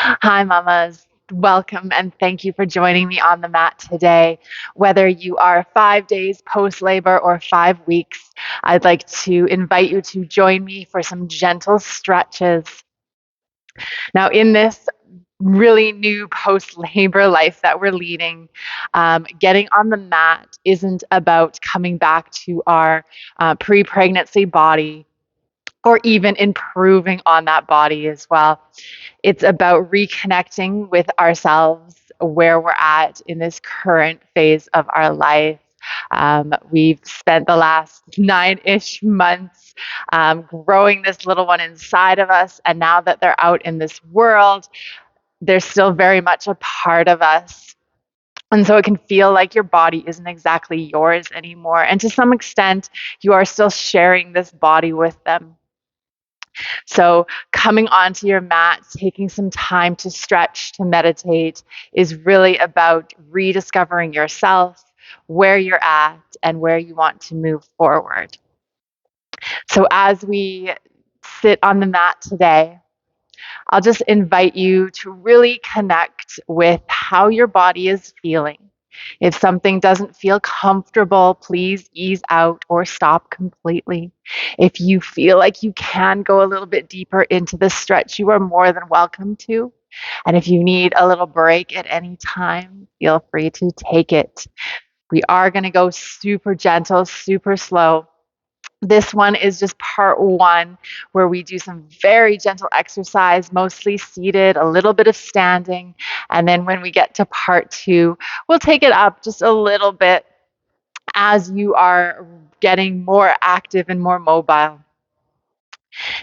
Hi, mamas. Welcome and thank you for joining me on the mat today. Whether you are 5 days post labor or 5 weeks, I'd like to invite you to join me for some gentle stretches. Now, in this really new post labor life that we're leading, getting on the mat isn't about coming back to our pre pregnancy body or even improving on that body as well. It's about reconnecting with ourselves where we're at in this current phase of our life. We've spent the last 9-ish months growing this little one inside of us. And now that they're out in this world, they're still very much a part of us. And so it can feel like your body isn't exactly yours anymore. And to some extent, you are still sharing this body with them. So, coming onto your mat, taking some time to stretch, to meditate, is really about rediscovering yourself, where you're at, and where you want to move forward. So, as we sit on the mat today, I'll just invite you to really connect with how your body is feeling. If something doesn't feel comfortable, please ease out or stop completely. If you feel like you can go a little bit deeper into the stretch, you are more than welcome to. And if you need a little break at any time, feel free to take it. We are going to go super gentle, super slow. This one is just part one, where we do some very gentle exercise, mostly seated, a little bit of standing. And then when we get to part two, we'll take it up just a little bit as you are getting more active and more mobile.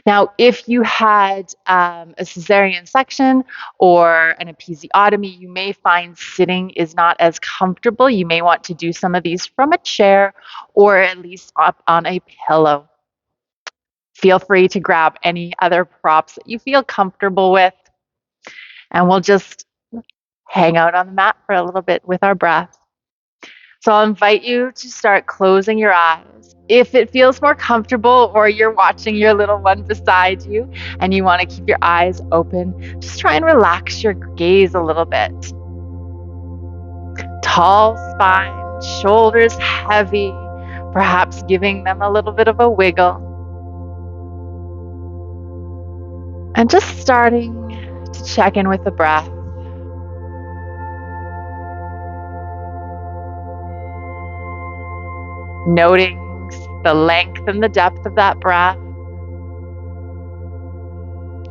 Now, if you had a cesarean section or an episiotomy, you may find sitting is not as comfortable. You may want to do some of these from a chair or at least up on a pillow. Feel free to grab any other props that you feel comfortable with, and we'll just hang out on the mat for a little bit with our breath. So I'll invite you to start closing your eyes. If it feels more comfortable or you're watching your little one beside you and you want to keep your eyes open, just try and relax your gaze a little bit. Tall spine, shoulders heavy, perhaps giving them a little bit of a wiggle. And just starting to check in with the breath. Noting the length and the depth of that breath.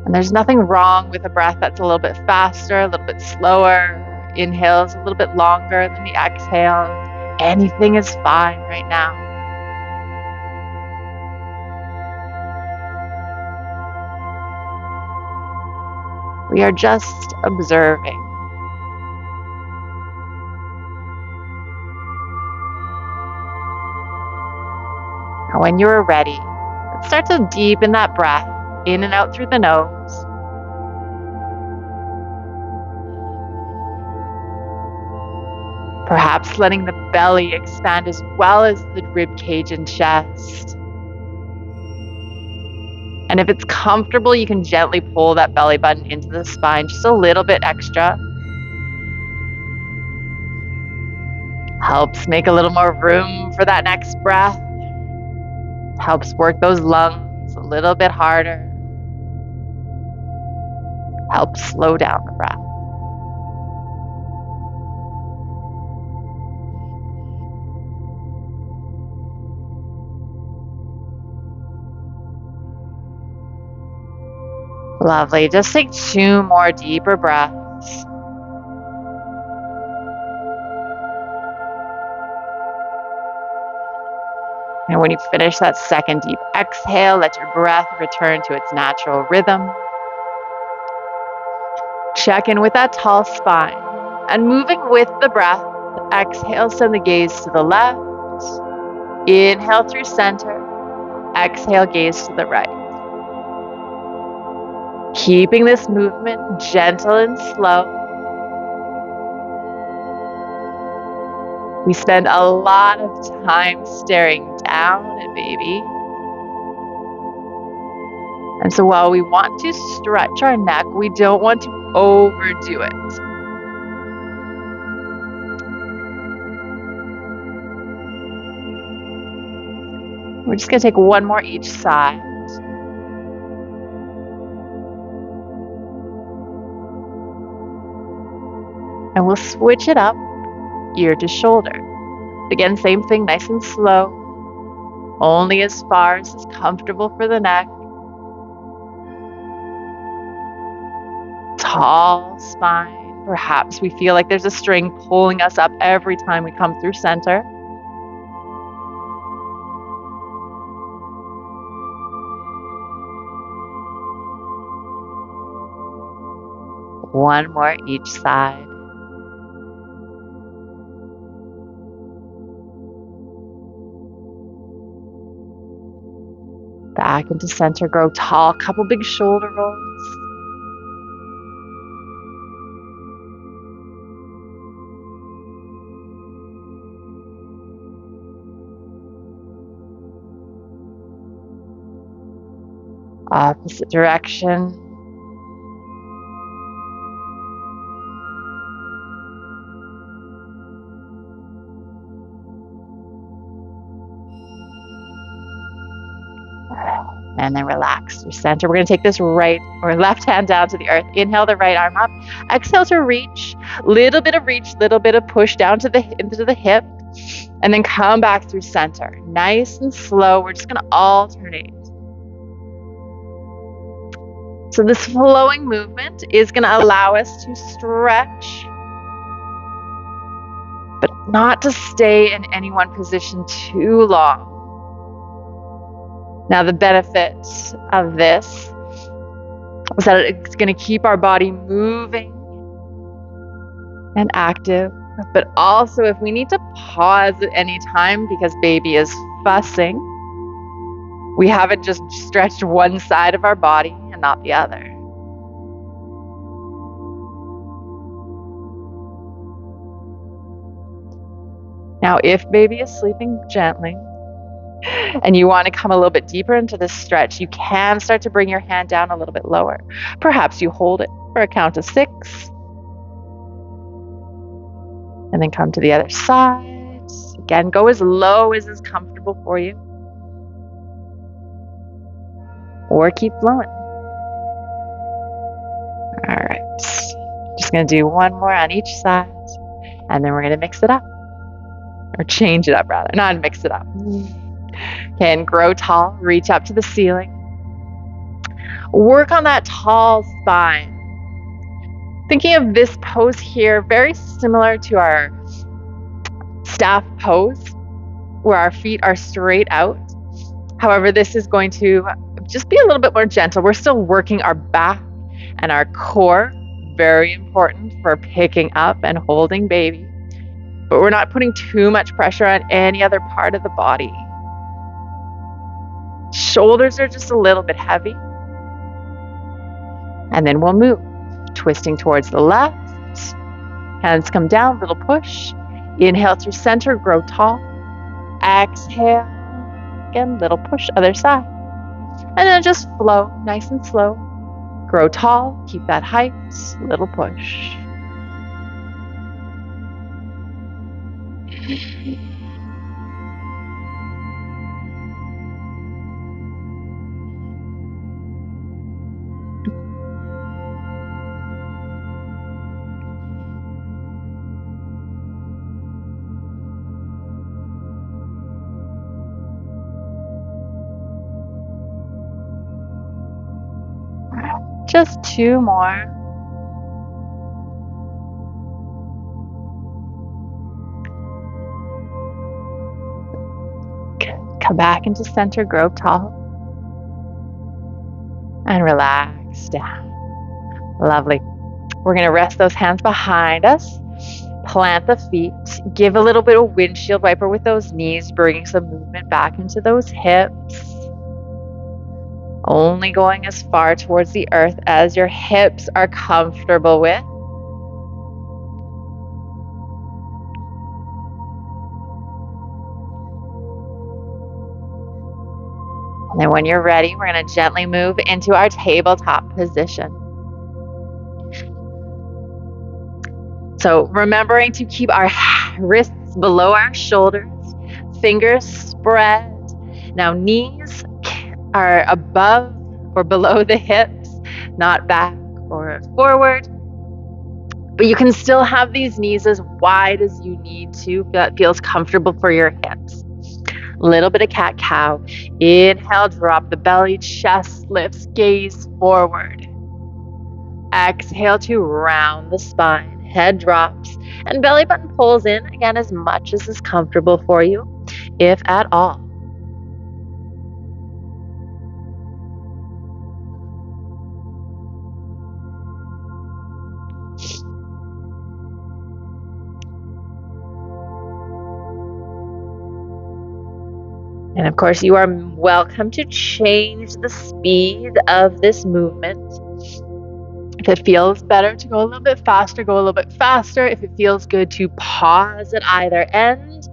And there's nothing wrong with a breath that's a little bit faster, a little bit slower. Inhales a little bit longer than the exhale. Anything is fine right now. We are just observing. And when you are ready, let's start to deepen that breath in and out through the nose. Perhaps letting the belly expand as well as the rib cage and chest. And if it's comfortable, you can gently pull that belly button into the spine just a little bit extra. Helps make a little more room for that next breath. Helps work those lungs a little bit harder. Helps slow down the breath. Lovely. Just take 2 more deeper breaths. And when you finish that second deep exhale, let your breath return to its natural rhythm. Check in with that tall spine. And moving with the breath, exhale, send the gaze to the left. Inhale through center. Exhale, gaze to the right. Keeping this movement gentle and slow. We spend a lot of time staring down at baby. And so while we want to stretch our neck, we don't want to overdo it. We're just going to take one more each side. And we'll switch it up, ear to shoulder. Again, same thing, nice and slow. Only as far as is comfortable for the neck. Tall spine. Perhaps we feel like there's a string pulling us up every time we come through center. One more each side. Back into center, grow tall, couple big shoulder rolls. Opposite direction. And then relax through center. We're going to take this right or left hand down to the earth. Inhale the right arm up. Exhale to reach. Little bit of reach, little bit of push down to into the hip. And then come back through center. Nice and slow. We're just going to alternate. So this flowing movement is going to allow us to stretch, but not to stay in any one position too long. Now, the benefits of this is that it's going to keep our body moving and active, but also if we need to pause at any time because baby is fussing, we haven't just stretched one side of our body and not the other. Now, if baby is sleeping gently, and you want to come a little bit deeper into this stretch, you can start to bring your hand down a little bit lower. Perhaps you hold it for a count of 6. And then come to the other side. Again, go as low as is comfortable for you. Or keep flowing. All right. Just going to do one more on each side. And then we're going to mix it up. Or change it up, rather. Not mix it up. Can grow tall, reach up to the ceiling. Work on that tall spine. Thinking of this pose here, very similar to our staff pose, where our feet are straight out. However, this is going to just be a little bit more gentle. We're still working our back and our core, very important for picking up and holding baby. But we're not putting too much pressure on any other part of the body. Shoulders are just a little bit heavy. And then we'll move, twisting towards the left. Hands come down, little push. Inhale through center, grow tall. Exhale, again, little push, other side. And then just flow, nice and slow. Grow tall, keep that height, little push. Just 2 more. Come back into center, grow tall. And relax down. Lovely. We're going to rest those hands behind us. Plant the feet. Give a little bit of windshield wiper with those knees, bringing some movement back into those hips. Only going as far towards the earth as your hips are comfortable with. And then when you're ready, we're going to gently move into our tabletop position. So remembering to keep our wrists below our shoulders, fingers spread. Now knees are above or below the hips, not back or forward. But you can still have these knees as wide as you need to. That feels comfortable for your hips. A little bit of cat-cow. Inhale, drop the belly, chest lifts, gaze forward. Exhale to round the spine, head drops, and belly button pulls in again as much as is comfortable for you, if at all. And of course, you are welcome to change the speed of this movement. If it feels better to go a little bit faster, go a little bit faster. If it feels good to pause at either end,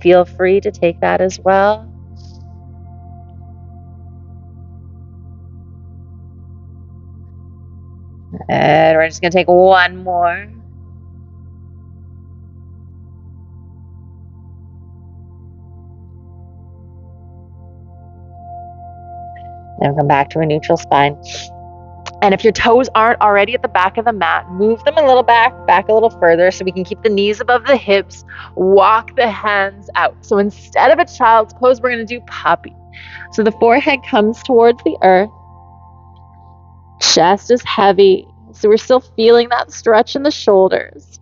feel free to take that as well. And we're just going to take one more. Then come back to a neutral spine. And if your toes aren't already at the back of the mat, move them a little back a little further so we can keep the knees above the hips. Walk the hands out. So instead of a child's pose, we're going to do puppy. So the forehead comes towards the earth. Chest is heavy. So we're still feeling that stretch in the shoulders.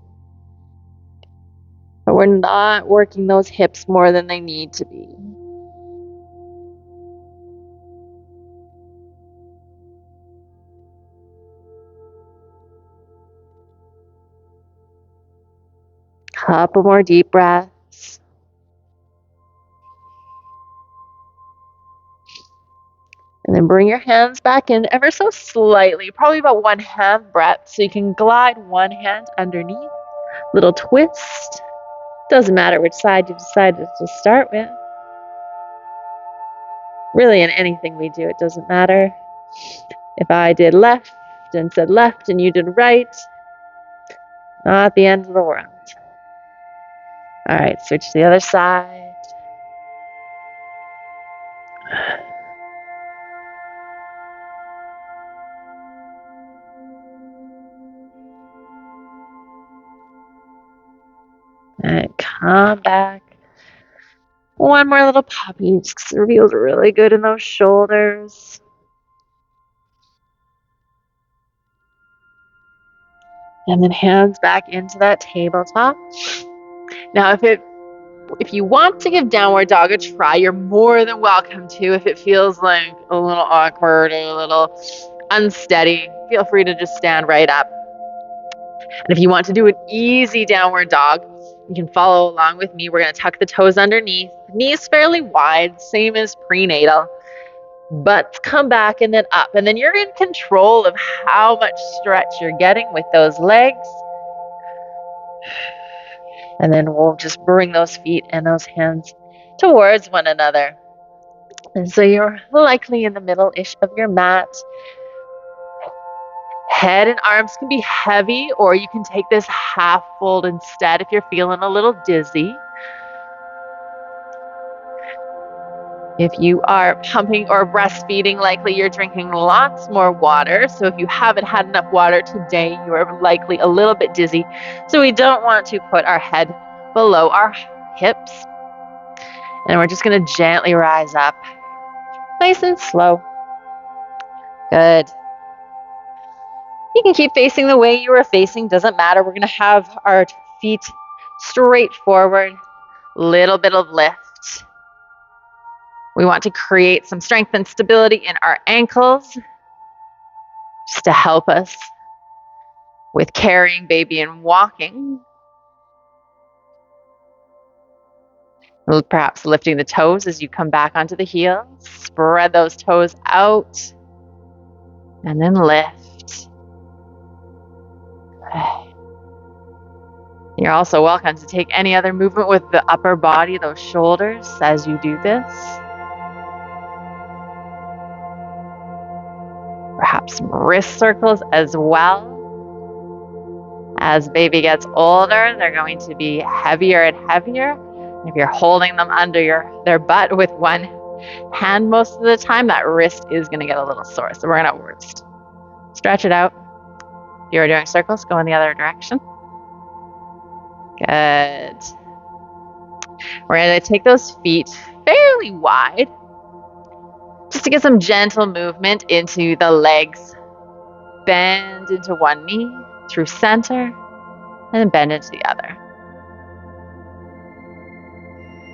But we're not working those hips more than they need to be. Couple more deep breaths. And then bring your hands back in ever so slightly, probably about one hand breadth. So you can glide one hand underneath. Little twist. Doesn't matter which side you decided to start with. Really, in anything we do, it doesn't matter. If I did left and said left and you did right, not the end of the world. All right, switch to the other side. And come back. One more little puppy. It just feels really good in those shoulders. And then hands back into that tabletop. Now, if you want to give downward dog a try, you're more than welcome to. If it feels like a little awkward or a little unsteady, feel free to just stand right up. And if you want to do an easy downward dog, you can follow along with me. We're going to tuck the toes underneath, knees fairly wide, same as prenatal. Butts come back and then up. And then you're in control of how much stretch you're getting with those legs. And then we'll just bring those feet and those hands towards one another. And so you're likely in the middle-ish of your mat. Head and arms can be heavy, or you can take this half fold instead if you're feeling a little dizzy. If you are pumping or breastfeeding, likely you're drinking lots more water. So if you haven't had enough water today, you are likely a little bit dizzy. So we don't want to put our head below our hips. And we're just going to gently rise up. Nice and slow. Good. You can keep facing the way you were facing. Doesn't matter. We're going to have our feet straight forward. Little bit of lift. We want to create some strength and stability in our ankles just to help us with carrying baby and walking. Perhaps lifting the toes as you come back onto the heels. Spread those toes out and then lift. You're also welcome to take any other movement with the upper body, those shoulders, as you do this. Perhaps some wrist circles as well. As baby gets older, they're going to be heavier and heavier. If you're holding them under their butt with one hand most of the time, that wrist is going to get a little sore. So we're going to stretch it out. If you're doing circles, go in the other direction. Good. We're going to take those feet fairly wide just to get some gentle movement into the legs. Bend into one knee through center and then bend into the other.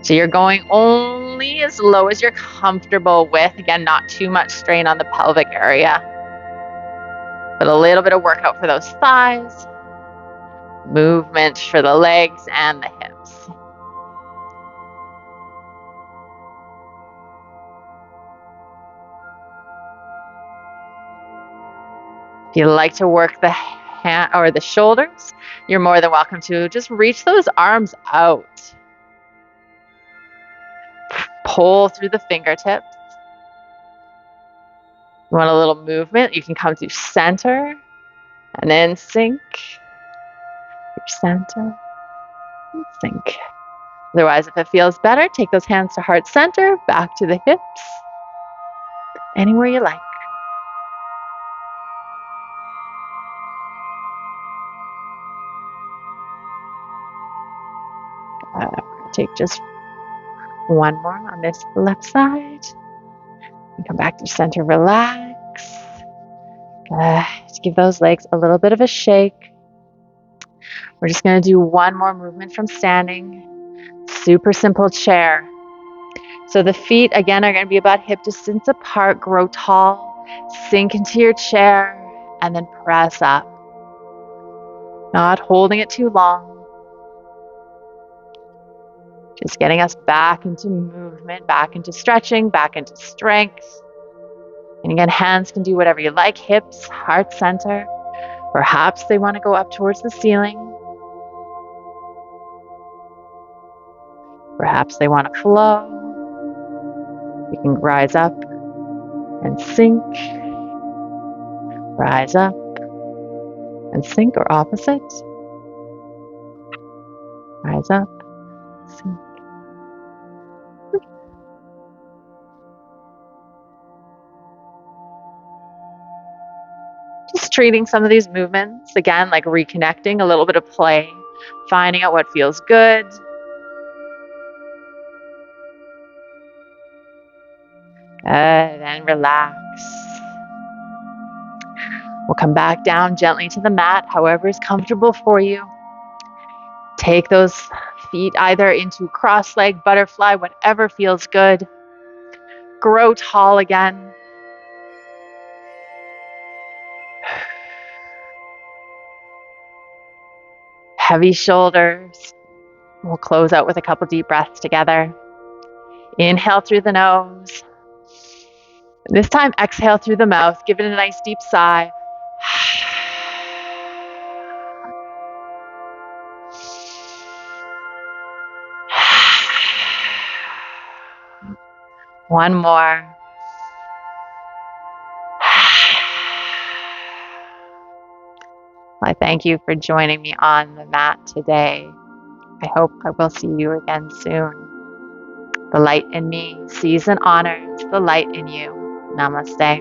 So you're going only as low as you're comfortable with. Again, not too much strain on the pelvic area, but a little bit of workout for those thighs, movement for the legs and the hips. If you like to work the hand or the shoulders, you're more than welcome to just reach those arms out. Pull through the fingertips. You want a little movement, you can come to center and then sink. Center and sink. Otherwise, if it feels better, take those hands to heart center, back to the hips, anywhere you like. Take just one more on this left side. And come back to center, relax. Just give those legs a little bit of a shake. We're just going to do one more movement from standing. Super simple chair. So the feet, again, are going to be about hip distance apart. Grow tall. Sink into your chair and then press up. Not holding it too long. Just getting us back into movement, back into stretching, back into strength. And again, hands can do whatever you like. Hips, heart center. Perhaps they want to go up towards the ceiling. Perhaps they want to flow. You can rise up and sink. Rise up and sink, or opposite. Rise up, sink. Just treating some of these movements, again, like reconnecting, a little bit of play, finding out what feels good. Good, and relax. We'll come back down gently to the mat, however is comfortable for you. Take those feet either into cross-leg, butterfly, whatever feels good. Grow tall again. Heavy shoulders. We'll close out with a couple deep breaths together. Inhale through the nose. This time, exhale through the mouth. Give it a nice deep sigh. One more. I thank you for joining me on the mat today. I hope I will see you again soon. The light in me sees and honors the light in you. Namaste.